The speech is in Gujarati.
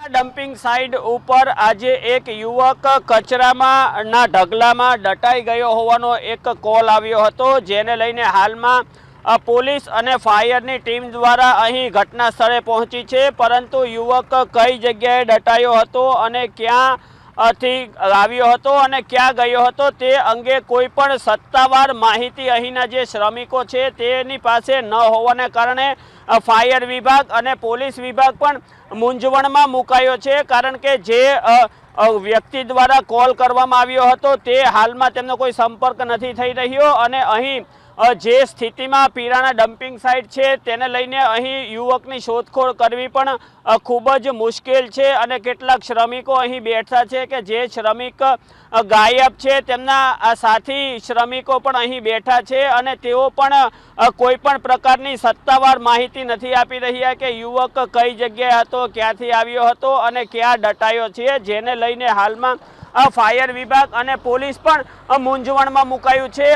ડમ્પિંગ સાઇટ ઉપર આજે એક યુવક કચરામાં ના ઢગલામાં દટાઈ ગયો હોવાનો એક કોલ આવ્યો હતો, જેને લઈને હાલમાં પોલીસ અને ફાયરની ટીમ દ્વારા અહીં ઘટના સ્થળે પહોંચી છે। પરંતુ યુવક કઈ જગ્યાએ દટાયો હતો અને ક્યાં થી આવ્યો હતો અને ક્યાં ગયો હતો તે અંગે કોઈ પણ સત્તાવાર માહિતી અહીંના જે શ્રમિકો છે તેની પાસે ન હોવાને કારણે ફાયર વિભાગ અને પોલીસ વિભાગ પણ મૂંઝવણમાં મુકાયો છે। કારણ કે જે વ્યક્તિ દ્વારા કોલ કરવામાં આવ્યો હતો તે હાલમાં તેમનો કોઈ સંપર્ક નથી થઈ રહ્યો અને અહીં જે સ્થિતિમાં પીરાણા ડમ્પિંગ સાઇટ છે તેને લઈને અહીં યુવકની શોધખોળ કરવી પણ ખૂબ જ મુશ્કેલ છે અને કેટલાક શ્રમિકો અહીં બેઠા છે કે જે શ્રમિક ગાયબ છે તેમના સાથી શ્રમિકો પણ અહીં બેઠા છે અને તેઓ પણ કોઈ પણ પ્રકારની સત્તાવાર માહિતી નથી આપી રહ્યા કે યુવક કઈ જગ્યાએ હતો, ક્યાંથી આવ્યો હતો અને ક્યાં દટાયો છે, જેને લઈને હાલમાં ફાયર વિભાગ અને પોલીસ પણ મૂંઝવણમાં મુકાયું છે।